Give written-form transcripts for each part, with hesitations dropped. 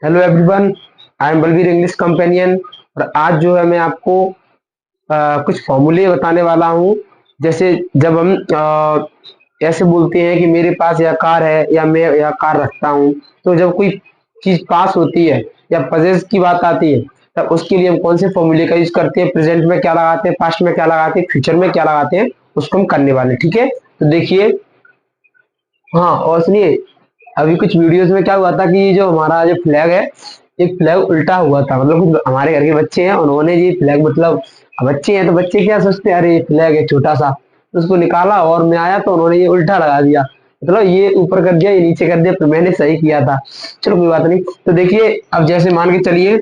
Hello everyone, I am Balbir English companion. और आज जो है मैं आपको कुछ फॉर्मूले बताने वाला हूँ। जैसे जब हम ऐसे बोलते हैं कि मेरे पास यह कार है या मैं यह कार रखता हूँ, तो जब कोई चीज पास होती है या पजेस की बात आती है, तब उसके लिए हम कौन से फॉर्मूले का यूज करते हैं, प्रेजेंट में क्या लगाते हैं, पास्ट में क्या लगाते हैं, फ्यूचर में क्या लगाते हैं, उसको हम करने वाले हैं। ठीक है, तो देखिए। हाँ, और सुनिए, अभी कुछ वीडियोस में क्या हुआ था कि जो हमारा जो फ्लैग है, एक फ्लैग उल्टा हुआ था। मतलब कुछ हमारे घर के बच्चे हैं, उन्होंने ये फ्लैग, मतलब बच्चे हैं तो बच्चे क्या सोचते हैं, अरे ये फ्लैग है छोटा सा, तो उसको निकाला और मैं आया तो उन्होंने ये उल्टा लगा दिया। मतलब ये ऊपर कर दिया, ये नीचे कर दिया, तो मैंने सही किया था। चलो कोई बात नहीं। तो देखिए, अब जैसे मान के चलिए,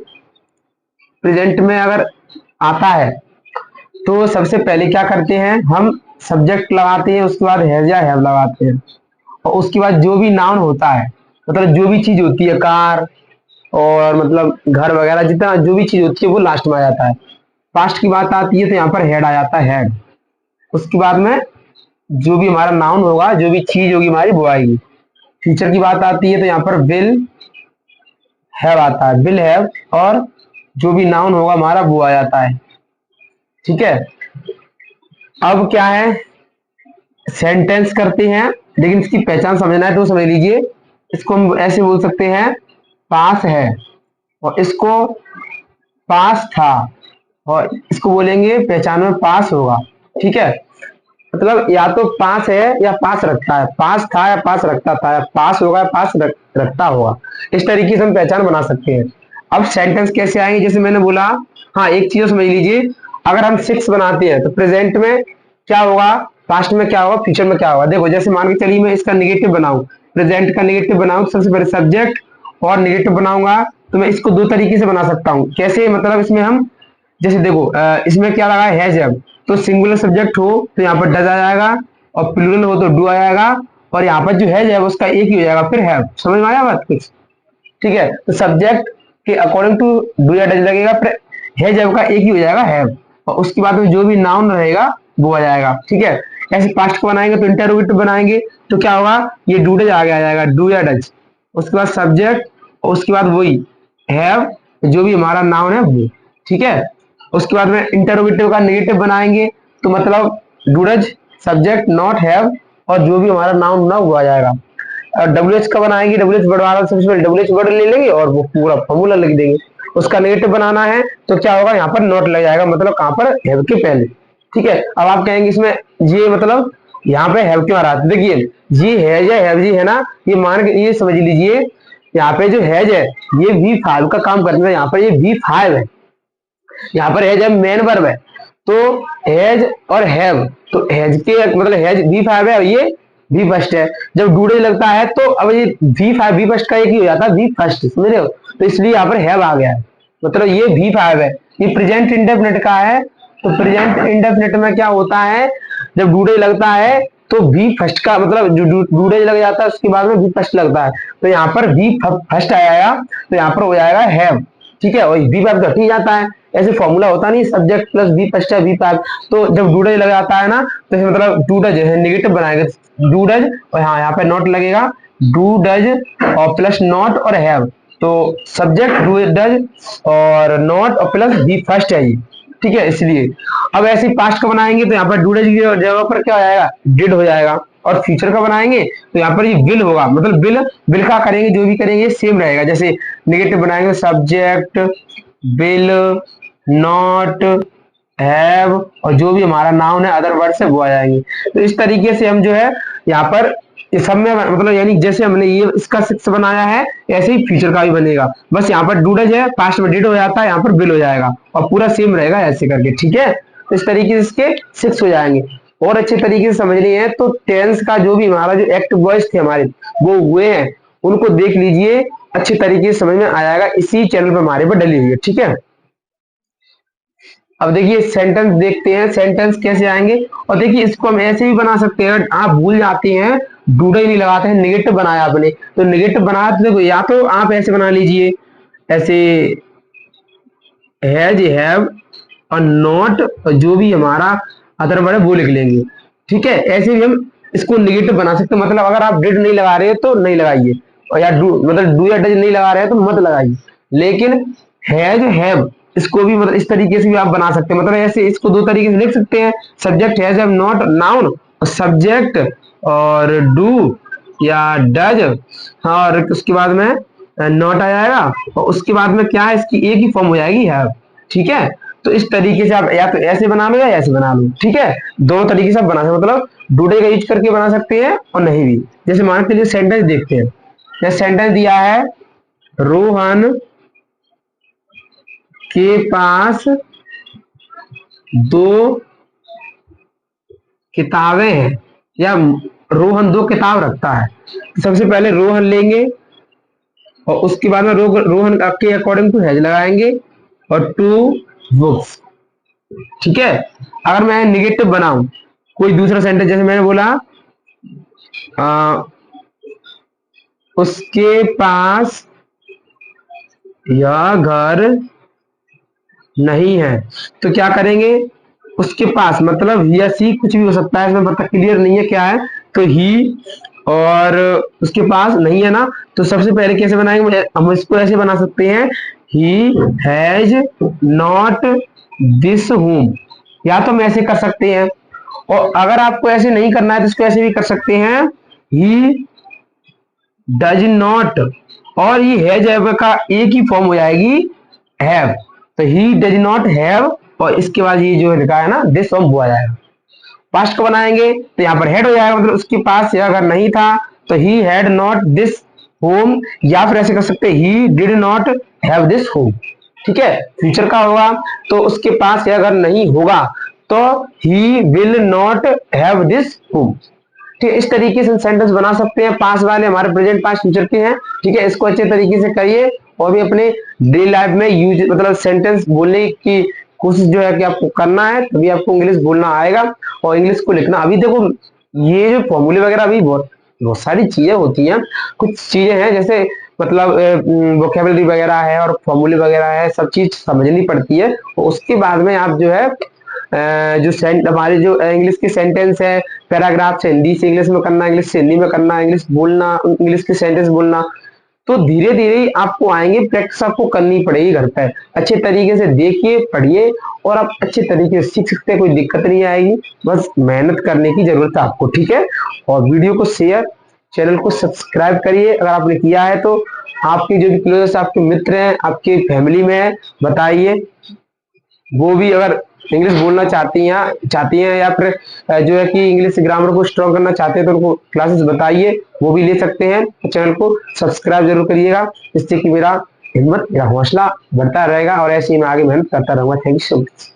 प्रेजेंट में अगर आता है तो सबसे पहले क्या करते हैं हम, सब्जेक्ट लगाते हैं, उसके बाद हैज या हैव लगाते हैं, और उसके बाद जो भी नाउन होता है, मतलब जो भी चीज होती है, कार और मतलब घर वगैरह, जितना जो भी चीज होती है वो लास्ट में आ जाता है। पास्ट की बात आती है तो यहाँ पर हेड आ जाता है, हेड। उसके बाद में जो भी हमारा नाउन होगा, जो भी चीज होगी हमारी, वो आएगी। फ्यूचर की बात आती है तो यहाँ पर विल हैव आता है, विल हैव। और जो भी नाउन होगा हमारा, वो आ जाता है। ठीक है, अब क्या है, सेंटेंस करते हैं, लेकिन इसकी पहचान समझना है तो समझ लीजिए। इसको हम ऐसे बोल सकते हैं, पास है, और इसको पास था, और इसको बोलेंगे पहचान में पास होगा। ठीक है, मतलब या तो पास है या पास रखता है, पास था या पास रखता था, या पास होगा या पास रखता होगा। इस तरीके से हम पहचान बना सकते हैं। अब सेंटेंस कैसे आएंगे, जैसे मैंने बोला। हाँ, एक चीज समझ लीजिए, अगर हम सिक्स बनाते हैं तो प्रेजेंट में क्या होगा, पास्ट में क्या होगा, फ्यूचर में क्या होगा। देखो, जैसे मान के चलिए मैं इसका निगेटिव बनाऊं, प्रेजेंट का निगेटिव बनाऊं, सबसे पहले सब्जेक्ट और निगेटिव बनाऊंगा। तो मैं इसको दो तरीके से बना सकता हूँ। कैसे, मतलब इसमें हम, जैसे देखो, इसमें क्या लगा है जब, तो सिंगुलर सब्जेक्ट हो तो यहाँ पर डज आ जाएगा, और प्लूरल हो तो डू आ जाएगा, और यहाँ पर जो है उसका एक ही हो जाएगा, फिर हैव। समझ में आया बात कुछ? ठीक है, तो सब्जेक्ट के अकॉर्डिंग टू डू या डज लगेगा, फिर है जब का एक ही हो जाएगा, हैव। और उसके बाद में जो भी नाउन रहेगा वो आ जाएगा। ठीक है, ऐसे पास्ट को बनाएंगे तो इंटरोगेटिव बनाएंगे, तो क्या होगा, ये डू डज आगे आ जाएगा, डू या डज। उसके बाद सब्जेक्ट, और उसके बाद वही हैव, जो भी हमारा नाउन है वो। ठीक है, उसके बाद में इंटरोगेटिव का नेगेटिव बनाएंगे, तो मतलब do does, subject not have, और जो भी हमारा नाउन ना वो आ जाएगा। और डब्ल्यू एच का बनाएंगे, डब्ल्यू एच वर्ड वाला, सबसे पहले डब्ल्यू एच वर्ड ले लेंगे और वो पूरा फॉर्मूला लिख देंगे। उसका नेगेटिव बनाना है तो क्या होगा, यहाँ पर नॉट लग जाएगा, मतलब कहाँ पर, हैव के पहले। ठीक है, अब आप कहेंगे इसमें ये मतलब यहाँ पे हैव क्यों आ रहा है? देखिए, ये है या हैव जी है ना, ये मान के ये समझ लीजिए, यहाँ पे जो हैज है ये वी फाइव का काम करता है, यहाँ पर ये वी फाइव है। यहाँ पर हैज है मेन वर्ब है, तो हैज और हैव, तो हैज के मतलब हैज वी फाइव है और ये वी फर्स्ट है। जब डूडे लगता है तो अब ये वी फाइव वी फर्स्ट का एक ही हो जाता है, वी फर्स्ट, समझ रहे हो? तो इसलिए यहाँ पर हैव आ गया है, मतलब ये वी फाइव है। ये प्रेजेंट इंडेफिनिट का है, तो प्रेजेंट इंडेफिनिट में क्या होता है, जब डूडे लगता है तो वी फर्स्ट का, मतलब जो डूडे लग जाता है उसके बाद में वी फर्स्ट लगता है, तो यहाँ पर वी फर्स्ट आएगा, तो यहाँ पर हो जाएगा हैव। ठीक है, और वी फाइव घट ही जाता है। ऐसे फॉर्मूला होता नहीं, सब्जेक्ट प्लस वी फर्स्ट है वी फाइव, तो जब डूडज लग जाता है ना, तो इसमें मतलब डूडज है, नेगेटिव बनाएगा डूडज, और हाँ यहाँ पे नॉट लगेगा, डूडज और प्लस नॉट और हैव, तो सब्जेक्ट डूडज और नॉट और प्लस वी फर्स्ट है ये। ठीक है, इसलिए अब ऐसे पास्ट का बनाएंगे तो यहाँ पर डूडज की जगह पर क्या हो जाएगा, डिड हो जाएगा। और फ्यूचर का बनाएंगे तो यहाँ पर ये विल होगा, मतलब विल, विल का करेंगे, जो भी करेंगे सेम रहेगा। जैसे नेगेटिव बनाएंगे, सब्जेक्ट विल नॉट हैव, और जो भी हमारा नाउन है अदर वर्ड से वो आ जाएंगे। तो इस तरीके से हम जो है यहाँ पर इस सब में, मतलब यानी जैसे हमने ये इसका सिक्स बनाया है, ऐसे ही फ्यूचर का भी बनेगा। बस यहाँ पर डूडज है, पास्ट में डिड हो जाता है, यहाँ पर विल हो जाएगा, और पूरा सेम रहेगा ऐसे करके। ठीक है, तो इस तरीके से इसके सिक्स हो जाएंगे। और अच्छे तरीके से समझनी है तो टेंस का जो भी हमारा जो एक्टिव वॉइस थे हमारे, वो हुए हैं, उनको देख लीजिए, अच्छे तरीके से समझ में आ जाएगा, इसी चैनल पर हमारे पर डली हुई है। ठीक है, अब देखिए सेंटेंस देखते हैं, सेंटेंस कैसे आएंगे। और देखिए, इसको हम ऐसे भी बना सकते हैं, आप भूल जाते हैं, डूडा ही नहीं लगाते हैं, नेगेटिव बनाया आपने, तो नेगेटिव बनाया तो देखो, या तो आप ऐसे बना लीजिए, ऐसे हैज हैव और नॉट, और जो भी हमारा अदर वर्ड है वो लिख लेंगे। ठीक है, ऐसे भी हम इसको नेगेटिव बना सकते हैं, मतलब अगर आप डिड नहीं लगा रहे हो तो नहीं लगाइए, और या डू, मतलब डू या डज नहीं लगा रहे हैं तो मत लगाइए। लेकिन हैज हैव इसको भी मतलब इस तरीके से भी आप बना सकते हैं, मतलब ऐसे इसको दो तरीके से लिख सकते हैं, subject has have not noun, और सब्जेक्ट और डू या डज, हाँ, और उसके बाद में नॉट आ जाएगा, और उसके बाद में क्या है, इसकी एक ही फॉर्म हो जाएगी हैव। ठीक है, तो इस तरीके से आप या तो ऐसे बना लो या ऐसे बना लो। ठीक है, दोनों तरीके से आप बना सकते हैं, मतलब डूडे का यूज करके बना सकते हैं और नहीं भी। जैसे मान के लिए सेंटेंस देखते हैं, यह सेंटेंस दिया है, रोहन के पास दो किताबें हैं, या रोहन दो किताब रखता है। तो सबसे पहले रोहन लेंगे और उसके बाद में रोहन के अकॉर्डिंग टू हैज लगाएंगे और टू बुक्स। ठीक है, अगर मैं निगेटिव बनाऊं कोई दूसरा सेंटेंस, जैसे मैंने बोला आ, उसके पास यह घर नहीं है, तो क्या करेंगे, उसके पास मतलब ही या सी कुछ भी हो सकता है, इसमें मतलब क्लियर नहीं है क्या है, तो ही और उसके पास नहीं है ना, तो सबसे पहले कैसे बनाएंगे, हम इसको ऐसे बना सकते हैं, he has not this home, या तो हम ऐसे कर सकते हैं, और अगर आपको ऐसे नहीं करना है तो इसको ऐसे भी कर सकते हैं, ही डज नॉट, और ये हैज हैव का एक ही फॉर्म हो जाएगी, हैव, तो ही डज नॉट हैव, और इसके बाद ये जो लिखा है ना दिस फॉर्म हुआ जाएगा। पास्ट को बनाएंगे तो यहाँ पर हैड हो जाएगा, मतलब उसके पास या अगर नहीं था तो he had not this home, या फिर ऐसे कर सकते हैं he did not have this home. ठीक है, फ्यूचर का होगा तो उसके पास या अगर नहीं होगा तो he will not have this home. ठीक है, इस तरीके से सेंटेंस बना सकते हैं, पास वाले हमारे प्रेजेंट पास फ्यूचर के हैं। ठीक है, इसको अच्छे तरीके से करिए और भी अपने डेली लाइफ में यूज मतलब सेंटेंस बोलने की कोशिश जो है कि आपको करना है, तभी आपको इंग्लिश बोलना आएगा और इंग्लिश को लिखना। अभी देखो ये जो फॉर्मूले वगैरह अभी बहुत बहुत सारी चीजें होती हैं, कुछ चीजें हैं जैसे मतलब वोकेबलरी वगैरह है और फॉर्मूले वगैरह है, सब चीज समझनी पड़ती है, और उसके बाद में आप जो है जो हमारे जो इंग्लिश के सेंटेंस है, पैराग्राफ से हिंदी से इंग्लिश में करना, इंग्लिश से हिंदी में करना, इंग्लिश बोलना, इंग्लिश के सेंटेंस बोलना, तो धीरे धीरे ही आपको आएंगे, प्रैक्टिस आपको करनी पड़ेगी घर पे, अच्छे तरीके से देखिए पढ़िए और आप अच्छे तरीके से सीख सकते हैं, कोई दिक्कत नहीं आएगी, बस मेहनत करने की जरूरत है आपको। ठीक है, और वीडियो को शेयर, चैनल को सब्सक्राइब करिए अगर आपने किया है तो, आपके जो भी क्लोजेस्ट आपके मित्र हैं, आपके फैमिली में है, बताइए वो भी अगर इंग्लिश बोलना चाहती हैं या फिर जो है कि इंग्लिश ग्रामर को स्ट्रॉन्ग करना चाहते हैं तो उनको क्लासेस बताइए, वो भी ले सकते हैं। चैनल को सब्सक्राइब जरूर करिएगा, इससे कि मेरा हिम्मत, मेरा हौसला बढ़ता रहेगा और ऐसे ही मैं आगे मेहनत करता रहूंगा। Thank you so much.